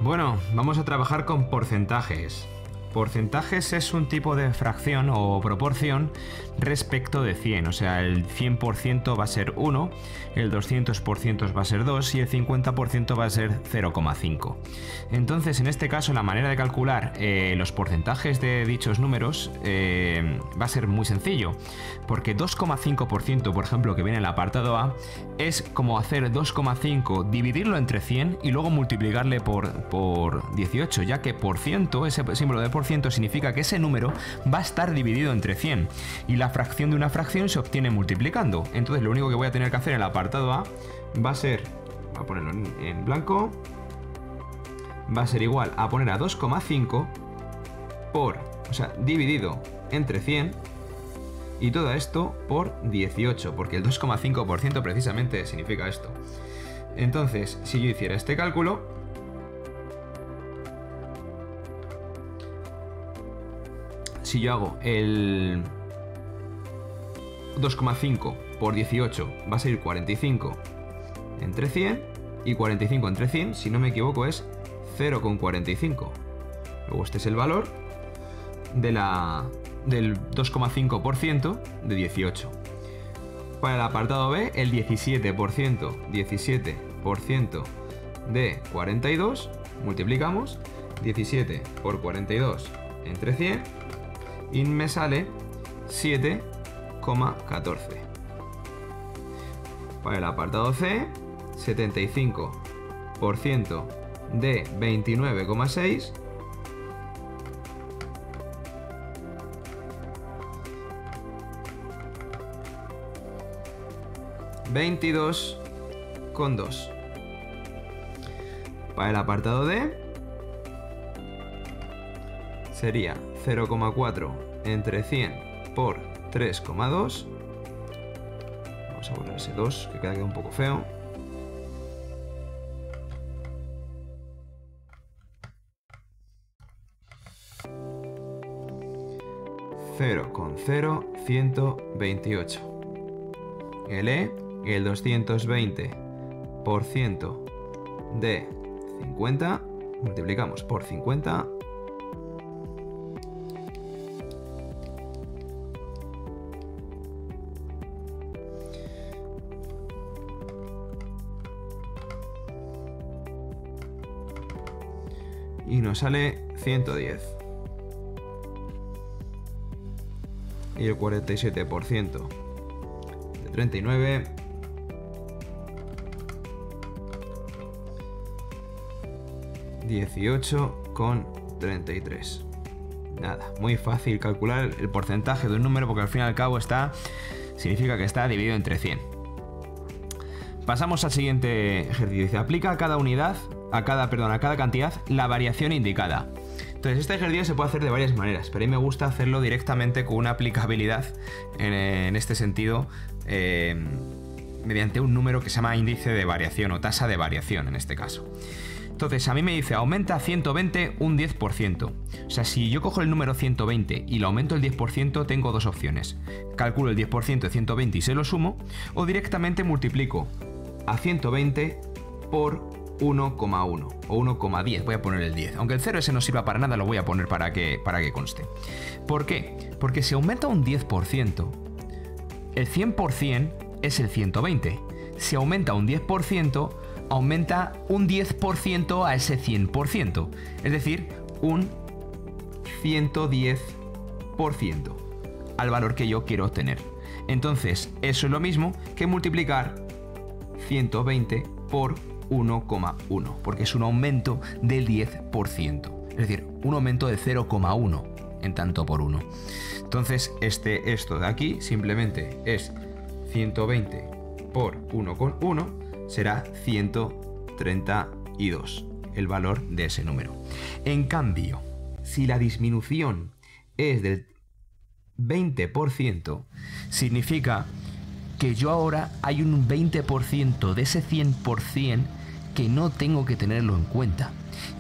Bueno, vamos a trabajar con porcentajes. Porcentajes es un tipo de fracción o proporción respecto de 100, o sea, el 100% va a ser 1, el 200% va a ser 2 y el 50% va a ser 0,5. Entonces, en este caso, la manera de calcular los porcentajes de dichos números va a ser muy sencillo, porque 2,5%, por ejemplo, que viene en el apartado A, es como hacer 2,5, dividirlo entre 100 y luego multiplicarle por 18, ya que por ciento, ese símbolo de por ciento significa que ese número va a estar dividido entre 100 y la fracción de una fracción se obtiene multiplicando. Entonces lo único que voy a tener que hacer en el apartado A va a ser, voy a ponerlo en blanco, va a ser igual a poner a 2,5 dividido entre 100 y todo esto por 18, porque el 2,5% precisamente significa esto. Entonces, si yo hiciera este cálculo, si yo hago el 2,5 por 18 va a ser 45 entre 100 y 45 entre 100, si no me equivoco, es 0,45. Luego este es el valor del 2,5% de 18. Para el apartado B, el 17% de 42, multiplicamos 17 por 42 entre 100 y me sale 7,14. Para el apartado C, 75% de 29,6 22,2. Para el apartado D sería 0,4 entre 100 por 3,2. Vamos a borrar ese 2 que queda un poco feo. $0,0128. El E, el 220% de 50, multiplicamos por 50. Y nos sale 110. Y el 47% de 39 18,33. Nada, muy fácil calcular el porcentaje de un número porque al fin y al cabo significa que está dividido entre 100. Pasamos al siguiente ejercicio. Dice, aplica a cada unidad, a cada cantidad, la variación indicada. Entonces este ejercicio se puede hacer de varias maneras, pero a mí me gusta hacerlo directamente con una aplicabilidad en este sentido, mediante un número que se llama índice de variación o tasa de variación en este caso. Entonces a mí me dice, aumenta 120 un 10%. O sea, si yo cojo el número 120 y lo aumento el 10%, tengo dos opciones. Calculo el 10% de 120 y se lo sumo, o directamente multiplico a 120 por 1,1 o 1,10, voy a poner el 10. Aunque el 0 ese no sirva para nada, lo voy a poner para que conste. ¿Por qué? Porque si aumenta un 10%, el 100% es el 120. Si aumenta un 10%, aumenta un 10% a ese 100%. Es decir, un 110% al valor que yo quiero obtener. Entonces, eso es lo mismo que multiplicar 120 por 1,1, porque es un aumento del 10%, es decir, un aumento de 0,1 en tanto por 1. Entonces, esto de aquí simplemente es 120 por 1,1, será 132, el valor de ese número. En cambio, si la disminución es del 20%, significa que yo ahora hay un 20% de ese 100% que no tengo que tenerlo en cuenta.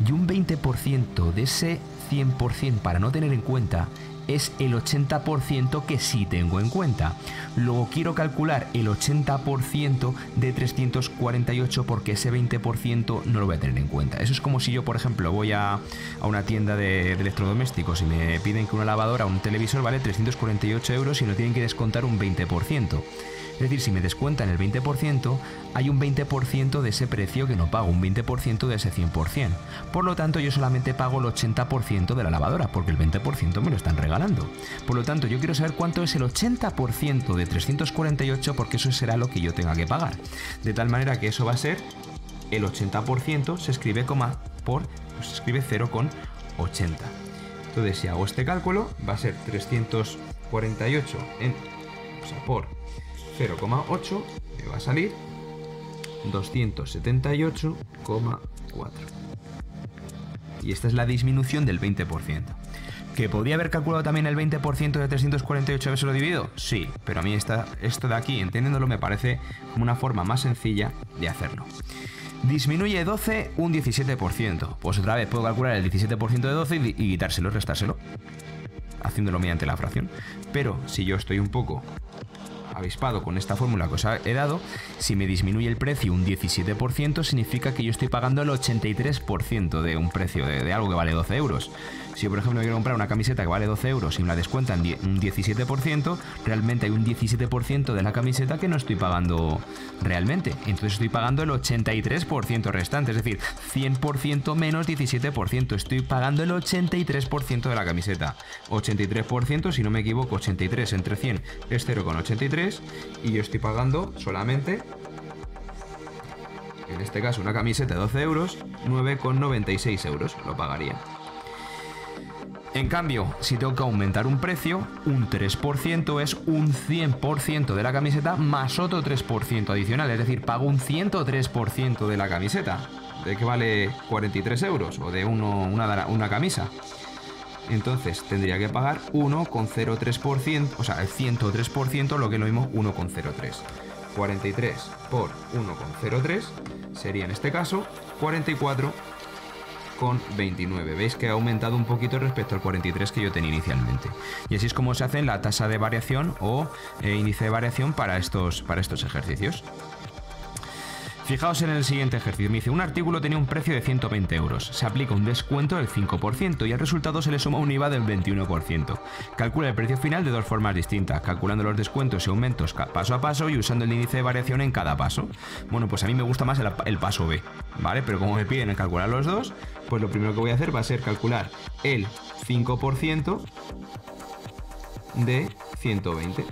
Y un 20% de ese 100% para no tener en cuenta es el 80% que sí tengo en cuenta. Luego quiero calcular el 80% de 348 porque ese 20% no lo voy a tener en cuenta. Eso es como si yo, por ejemplo, voy a una tienda de electrodomésticos y me piden que una lavadora o un televisor vale 348 euros y no tienen que descontar un 20%. Es decir, si me descuentan el 20%, hay un 20% de ese precio que no pago, un 20% de ese 100%. Por lo tanto, yo solamente pago el 80% de la lavadora, porque el 20% me lo están regalando. Por lo tanto, yo quiero saber cuánto es el 80% de 348, porque eso será lo que yo tenga que pagar. De tal manera que eso va a ser el 80%, se escribe se escribe 0,80. Entonces, si hago este cálculo, va a ser 348 por 0,8, me va a salir 278,4. Y esta es la disminución del 20%. ¿Que podría haber calculado también el 20% de 348 y haberlo dividido? Sí, pero a mí esto de aquí, entendiéndolo, me parece como una forma más sencilla de hacerlo. Disminuye 12 un 17%. Pues otra vez puedo calcular el 17% de 12 y quitárselo, restárselo, haciéndolo mediante la fracción. Pero si yo estoy un poco avispado con esta fórmula que os he dado, si me disminuye el precio un 17%, significa que yo estoy pagando el 83% de un precio de algo que vale 12 euros. Si yo, por ejemplo, quiero comprar una camiseta que vale 12 euros y me la descuentan un 17%, realmente hay un 17% de la camiseta que no estoy pagando realmente. Entonces estoy pagando el 83% restante, es decir, 100% menos 17%. Estoy pagando el 83% de la camiseta. 83%, si no me equivoco, 83 entre 100 es 0,83 y yo estoy pagando solamente, en este caso, una camiseta de 12 euros, 9,96 euros lo pagaría. En cambio, si tengo que aumentar un precio, un 3% es un 100% de la camiseta más otro 3% adicional, es decir, pago un 103% de la camiseta, de que vale 43 euros o de una camisa. Entonces tendría que pagar 1,03%, o sea, el 103%, lo que es lo mismo, 1,03. 43 por 1,03 sería en este caso 44,29. Veis que ha aumentado un poquito respecto al 43 que yo tenía inicialmente. Y así es como se hace la tasa de variación o índice de variación para estos ejercicios. Fijaos en el siguiente ejercicio. Me dice, un artículo tenía un precio de 120 euros. Se aplica un descuento del 5% y al resultado se le suma un IVA del 21%. Calcula el precio final de dos formas distintas, calculando los descuentos y aumentos paso a paso y usando el índice de variación en cada paso. Bueno, pues a mí me gusta más el paso B, ¿vale? Pero como me piden calcular los dos, pues lo primero que voy a hacer va a ser calcular el 5% de 120.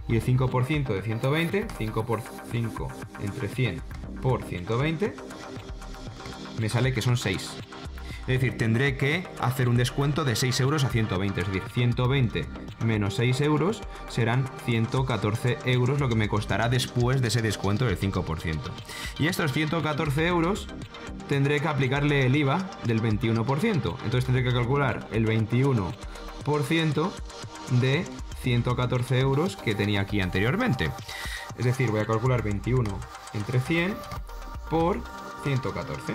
Y el 5% de 120, 5 por 5 entre 100 por 120, me sale que son 6. Es decir, tendré que hacer un descuento de 6 euros a 120. Es decir, 120 menos 6 euros serán 114 euros lo que me costará después de ese descuento del 5%. Y estos 114 euros tendré que aplicarle el IVA del 21%. Entonces tendré que calcular el 21% de 114 euros que tenía aquí anteriormente. Es decir, voy a calcular 21 entre 100 por 114.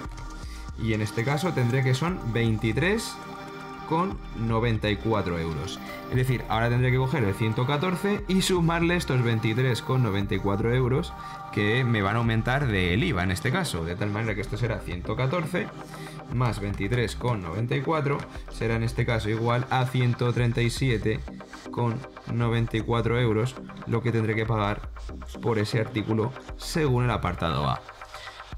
Y en este caso tendré que son 23,94 euros. Es decir, ahora tendré que coger el 114 y sumarle estos 23,94 euros que me van a aumentar del IVA en este caso. De tal manera que esto será 114 más 23,94 será en este caso igual a 137,94 euros lo que tendré que pagar por ese artículo según el apartado A.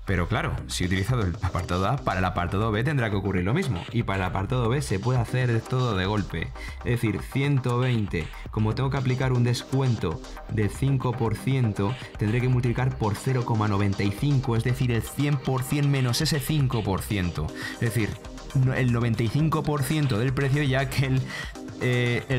Pero claro, si he utilizado el apartado A, para el apartado B tendrá que ocurrir lo mismo. Y para el apartado B se puede hacer todo de golpe. Es decir, 120, como tengo que aplicar un descuento del 5%, tendré que multiplicar por 0,95, es decir, el 100% menos ese 5%. Es decir, el 95% del precio, ya que el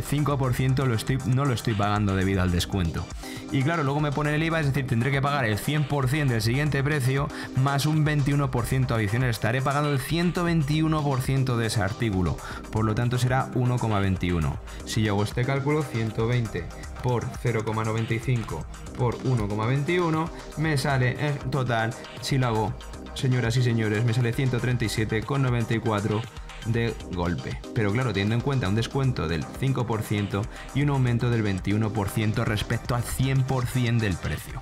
5% no lo estoy pagando debido al descuento. Y claro, luego me pone el IVA, es decir, tendré que pagar el 100% del siguiente precio más un 21% adicional. Estaré pagando el 121% de ese artículo. Por lo tanto será 1,21. Si yo hago este cálculo, 120 por 0,95 por 1,21, me sale en total, si lo hago, señoras y señores, me sale 137,94 de golpe. Pero claro, teniendo en cuenta un descuento del 5% y un aumento del 21% respecto al 100% del precio.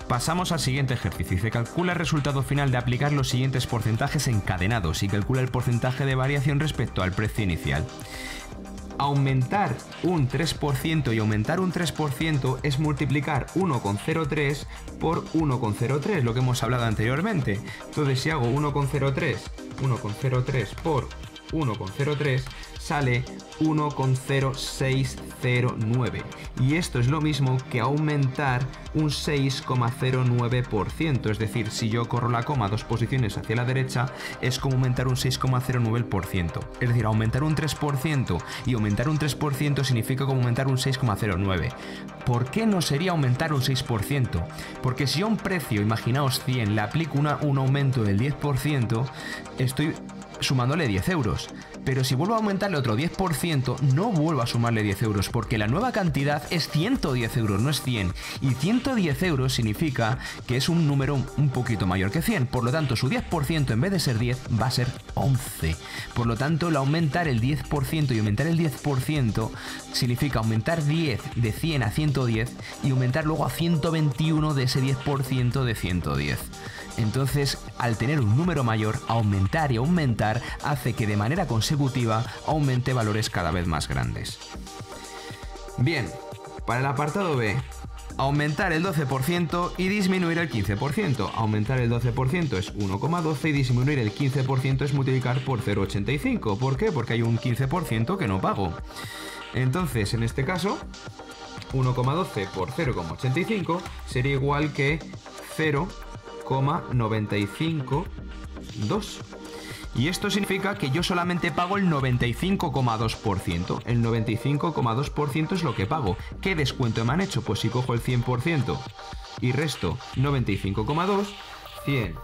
Pasamos al siguiente ejercicio. Se calcula el resultado final de aplicar los siguientes porcentajes encadenados y calcula el porcentaje de variación respecto al precio inicial. Aumentar un 3% y aumentar un 3% es multiplicar 1,03 por 1,03, lo que hemos hablado anteriormente. Entonces, si hago 1,03 por 1,03 sale 1,0609 y esto es lo mismo que aumentar un 6,09%, es decir, si yo corro la coma 2 posiciones hacia la derecha es como aumentar un 6,09%, es decir, aumentar un 3% y aumentar un 3% significa como aumentar un 6,09%. ¿Por qué no sería aumentar un 6%? Porque si a un precio, imaginaos 100, le aplico un aumento del 10%, estoy sumándole 10 euros. Pero si vuelvo a aumentarle otro 10%, no vuelvo a sumarle 10 euros, porque la nueva cantidad es 110 euros, no es 100. Y 110 euros significa que es un número un poquito mayor que 100. Por lo tanto, su 10% en vez de ser 10 va a ser 11. Por lo tanto, el aumentar el 10% y aumentar el 10% significa aumentar 10 de 100 a 110 y aumentar luego a 121 de ese 10% de 110. Entonces, al tener un número mayor, aumentar y aumentar hace que de manera consecutiva aumente valores cada vez más grandes. Bien, para el apartado B, aumentar el 12% y disminuir el 15%. Aumentar el 12% es 1,12 y disminuir el 15% es multiplicar por 0,85. ¿Por qué? Porque hay un 15% que no pago. Entonces, en este caso, 1,12 por 0,85 sería igual que 0,952. Y esto significa que yo solamente pago el 95,2%. El 95,2% es lo que pago. ¿Qué descuento me han hecho? Pues si cojo el 100% y resto 95,2, 100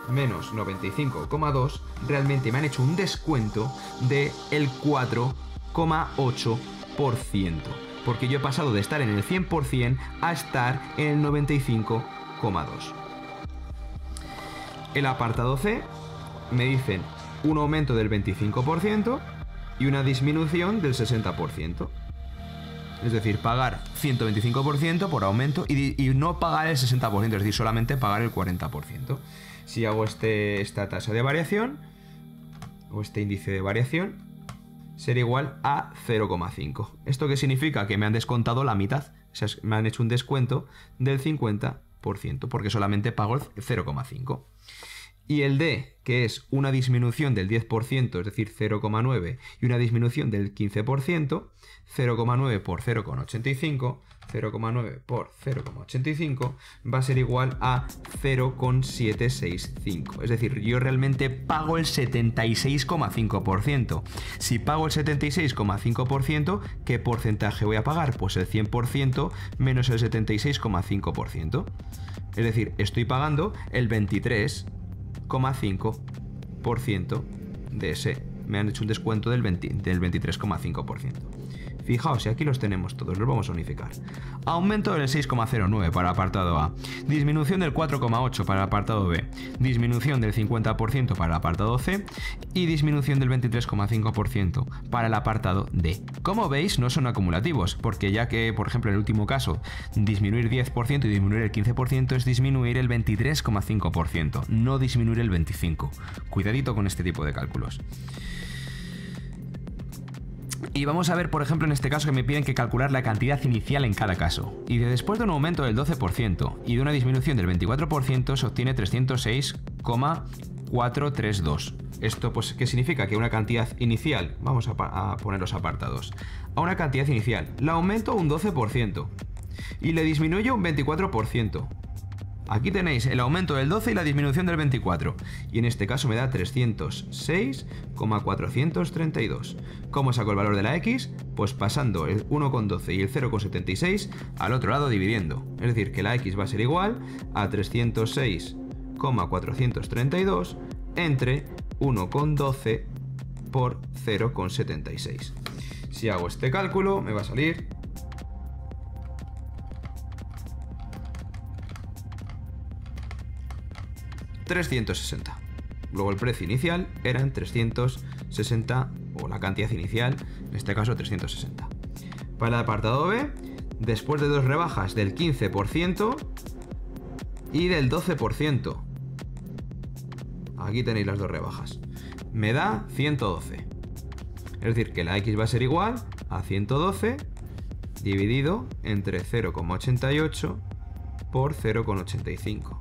menos 95,2, realmente me han hecho un descuento del 4,8%. Porque yo he pasado de estar en el 100% a estar en el 95,2%. El apartado C me dicen un aumento del 25% y una disminución del 60%. Es decir, pagar 125% por aumento y no pagar el 60%, es decir, solamente pagar el 40%. Si hago esta tasa de variación o este índice de variación, será igual a 0,5. ¿Esto qué significa? Que me han descontado la mitad. O sea, me han hecho un descuento del 50%, porque solamente pago el 0,5. Y el D, que es una disminución del 10%, es decir, 0,9, y una disminución del 15%, 0,9 por 0,85, 0,9 por 0,85, va a ser igual a 0,765. Es decir, yo realmente pago el 76,5%. Si pago el 76,5%, ¿qué porcentaje voy a pagar? Pues el 100% menos el 76,5%. Es decir, estoy pagando el 23,5% de ese. Me han hecho un descuento del 23,5%. Fijaos, y aquí los tenemos todos, los vamos a unificar. Aumento del 6,09 para el apartado A. Disminución del 4,8 para el apartado B. Disminución del 50% para el apartado C. Y disminución del 23,5% para el apartado D. Como veis, no son acumulativos, porque ya que, por ejemplo, en el último caso, disminuir 10% y disminuir el 15% es disminuir el 23,5%, no disminuir el 25%. Cuidadito con este tipo de cálculos. Y vamos a ver, por ejemplo, en este caso que me piden que calcular la cantidad inicial en cada caso. Y después de un aumento del 12% y de una disminución del 24% se obtiene 306,432. Esto, pues, ¿qué significa? Que una cantidad inicial, vamos a poner los apartados. A una cantidad inicial, la aumento un 12% y le disminuyo un 24%. Aquí tenéis el aumento del 12 y la disminución del 24. Y en este caso me da 306,432. ¿Cómo saco el valor de la X? Pues pasando el 1,12 y el 0,76 al otro lado dividiendo. Es decir, que la X va a ser igual a 306,432 entre 1,12 por 0,76. Si hago este cálculo me va a salir 360. Luego el precio inicial eran 360, o la cantidad inicial, en este caso 360. Para el apartado B, después de dos rebajas del 15% y del 12%. Aquí tenéis las dos rebajas. Me da 112. Es decir, que la X va a ser igual a 112 dividido entre 0,88 por 0,85.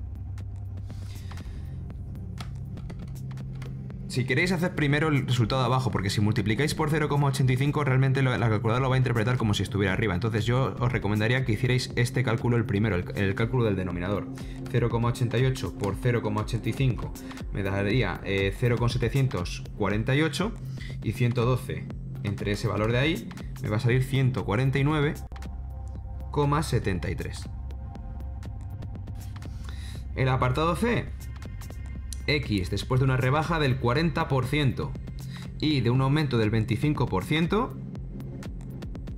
Si queréis, haced primero el resultado de abajo, porque si multiplicáis por 0,85 realmente la calculadora lo va a interpretar como si estuviera arriba. Entonces yo os recomendaría que hicierais este cálculo el primero, el cálculo del denominador. 0,88 por 0,85 me daría 0,748 y 112 entre ese valor de ahí me va a salir 149,73. El apartado C, X después de una rebaja del 40% y de un aumento del 25%,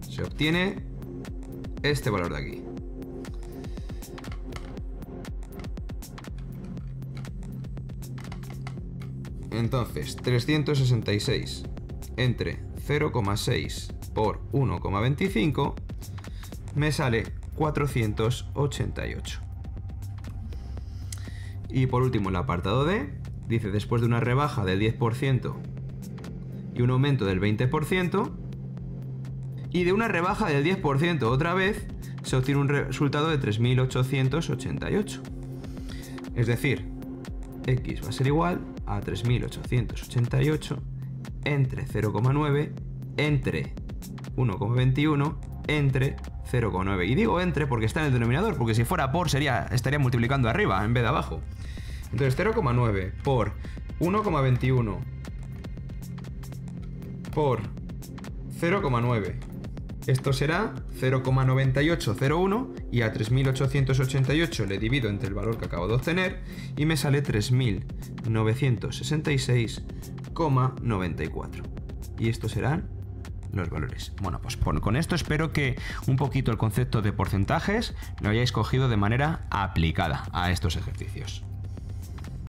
se obtiene este valor de aquí. Entonces, 366 entre 0,6 por 1,25 me sale 488. Y por último, el apartado D dice: después de una rebaja del 10% y un aumento del 20% y de una rebaja del 10% otra vez, se obtiene un resultado de 3.888. Es decir, X va a ser igual a 3.888 entre 0,9 entre 1,21 entre 0,9. Y digo entre porque está en el denominador, porque si fuera por estaría multiplicando arriba en vez de abajo. Entonces 0,9 por 1,21 por 0,9. Esto será 0,9801 y a 3.888 le divido entre el valor que acabo de obtener y me sale 3.966,94. Y estos serán los valores. Bueno, pues con esto espero que un poquito el concepto de porcentajes lo hayáis cogido de manera aplicada a estos ejercicios.